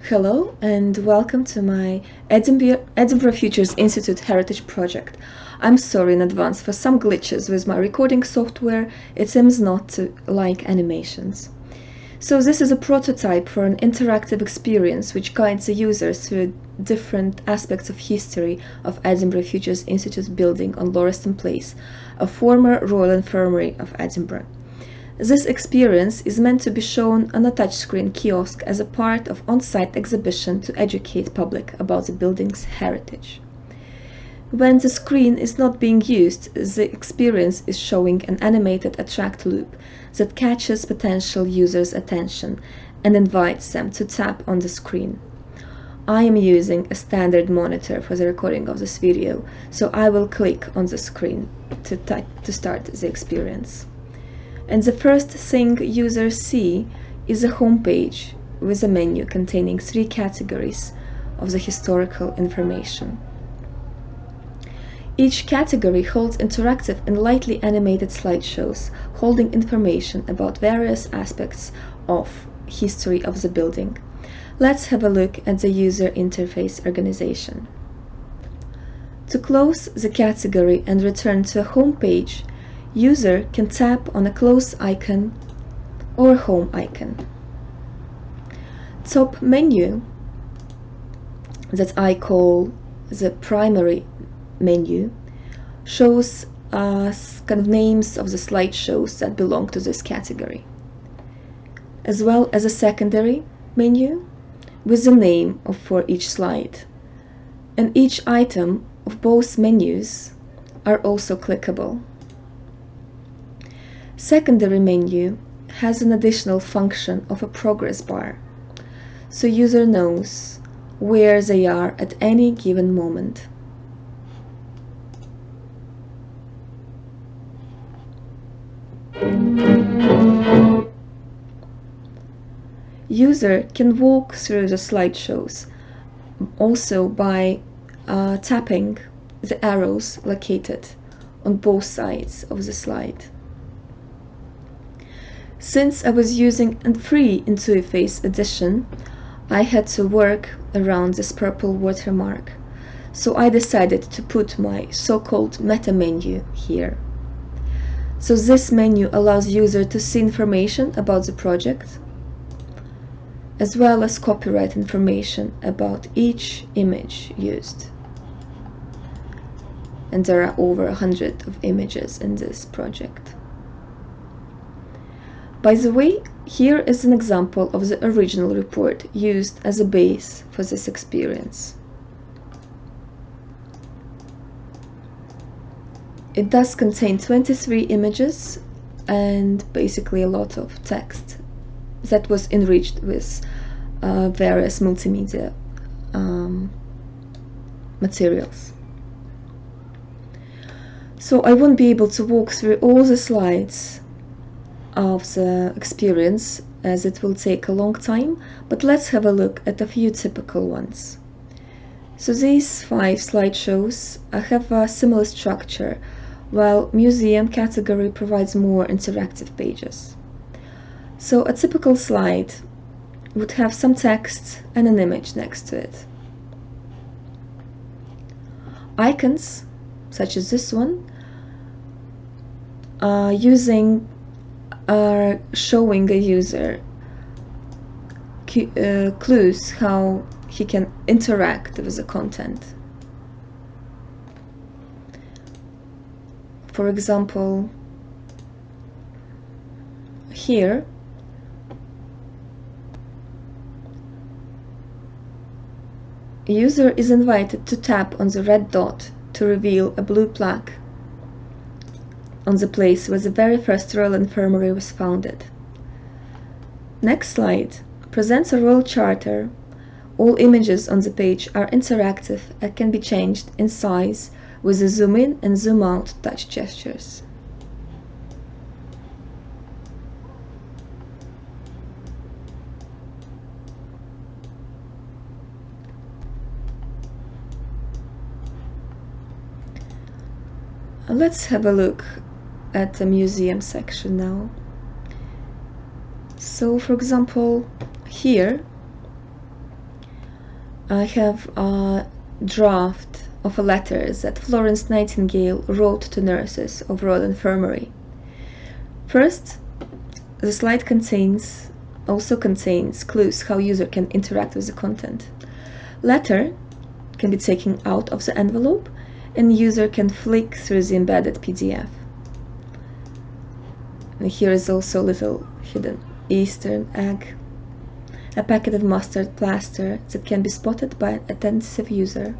Hello and welcome to my Edinburgh Futures Institute Heritage Project. I'm sorry in advance for some glitches with my recording software. It seems not to like animations. So this is a prototype for an interactive experience which guides the users through different aspects of history of Edinburgh Futures Institute building on Lauriston Place, a former Royal Infirmary of Edinburgh. This experience is meant to be shown on a touchscreen kiosk as a part of on-site exhibition to educate public about the building's heritage. When the screen is not being used, the experience is showing an animated attract loop that catches potential users' attention and invites them to tap on the screen. I am using a standard monitor for the recording of this video, so I will click on the screen to start the experience. And the first thing users see is a home page with a menu containing 3 categories of the historical information. Each category holds interactive and lightly animated slideshows holding information about various aspects of history of the building. Let's have a look at the user interface organization. To close the category and return to a home page, user can tap on a close icon or home icon. Top menu, that I call the primary menu, shows us kind of names of the slideshows that belong to this category, as well as a secondary menu with the name for each slide. And each item of both menus are also clickable. Secondary menu has an additional function of a progress bar, so user knows where they are at any given moment. User can walk through the slideshows also by tapping the arrows located on both sides of the slide. Since I was using a free Intuiface edition, I had to work around this purple watermark, so I decided to put my so-called meta menu here. So this menu allows user to see information about the project, as well as copyright information about each image used. And there are over 100 of images in this project. By the way, here is an example of the original report used as a base for this experience. It does contain 23 images and basically a lot of text that was enriched with various multimedia materials. So I won't be able to walk through all the slides of the experience as it will take a long time, but let's have a look at a few typical ones. So these 5 slideshows have a similar structure, while museum category provides more interactive pages. So a typical slide would have some text and an image next to it. Icons, such as this one, are showing a user clues how he can interact with the content. For example, here a user is invited to tap on the red dot to reveal a blue plaque on the place where the very first Royal Infirmary was founded. Next slide presents a Royal Charter. All images on the page are interactive and can be changed in size with the zoom in and zoom out touch gestures. Let's have a look at the museum section now. So for example, here I have a draft of a letter that Florence Nightingale wrote to nurses of Royal Infirmary. First, the slide also contains clues how user can interact with the content. Letter can be taken out of the envelope and user can flick through the embedded PDF. And here is also a little hidden Easter egg, a packet of mustard plaster that can be spotted by an attentive user.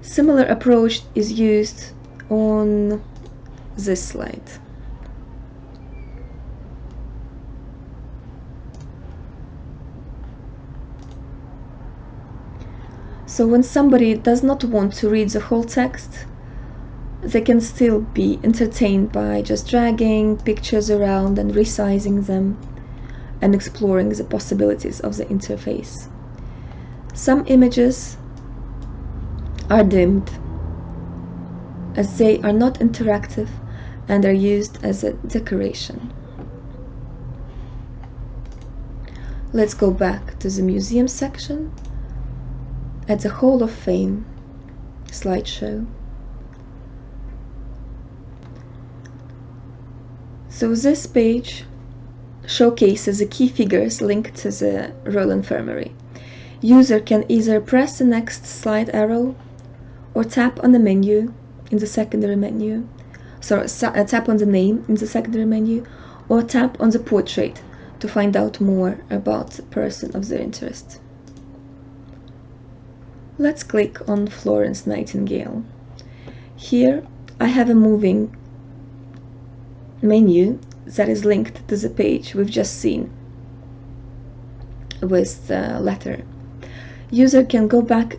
Similar approach is used on this slide. So when somebody does not want to read the whole text, they can still be entertained by just dragging pictures around and resizing them and exploring the possibilities of the interface. Some images are dimmed as they are not interactive and are used as a decoration. Let's go back to the museum section at the Hall of Fame slideshow. So this page showcases the key figures linked to the Royal Infirmary. User can either press the next slide arrow or tap on the menu in the secondary menu, tap on the name in the secondary menu, or tap on the portrait to find out more about the person of their interest. Let's click on Florence Nightingale. Here I have a moving menu that is linked to the page we've just seen with the letter. User can go back,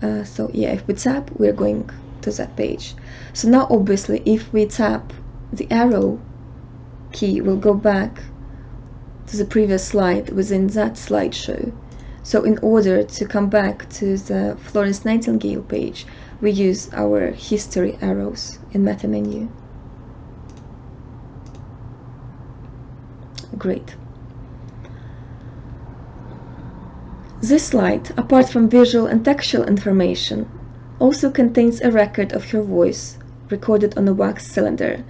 if we tap, we're going to that page. So now obviously if we tap the arrow key, we'll go back to the previous slide within that slideshow. So in order to come back to the Florence Nightingale page, we use our history arrows in meta menu. Great. This slide, apart from visual and textual information, also contains a record of your voice recorded on a wax cylinder.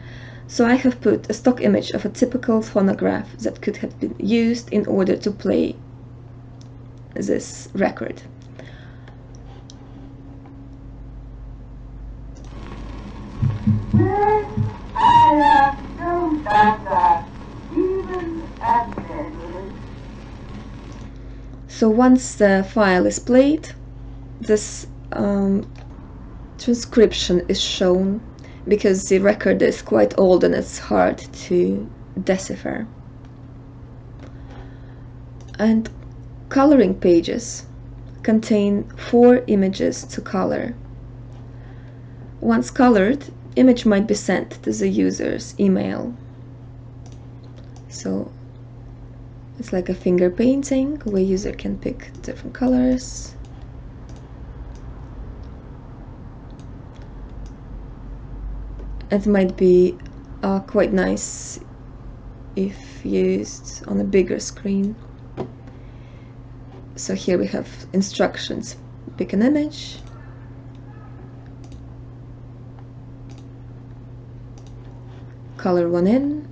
So I have put a stock image of a typical phonograph that could have been used in order to play this record. So once the file is played, this transcription is shown because the record is quite old and it's hard to decipher. And coloring pages contain 4 images to color. Once colored, image might be sent to the user's email. So it's like a finger painting where user can pick different colors. It might be quite nice if used on a bigger screen. So here we have instructions. Pick an image, color one in,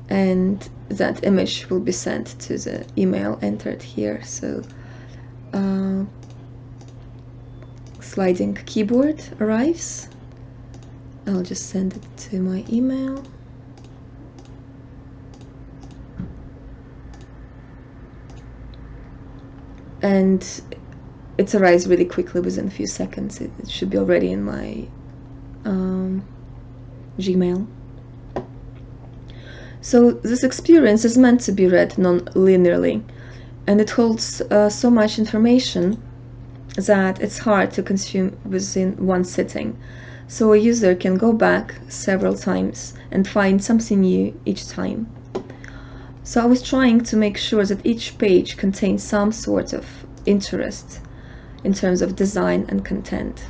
and that image will be sent to the email entered here. So sliding keyboard arrives. I'll just send it to my email. And it arrives really quickly within a few seconds. It should be already in my Gmail. So this experience is meant to be read non-linearly, and it holds so much information that it's hard to consume within one sitting. So a user can go back several times and find something new each time. So I was trying to make sure that each page contains some sort of interest in terms of design and content.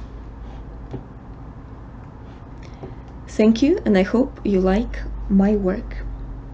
Thank you, and I hope you like my work.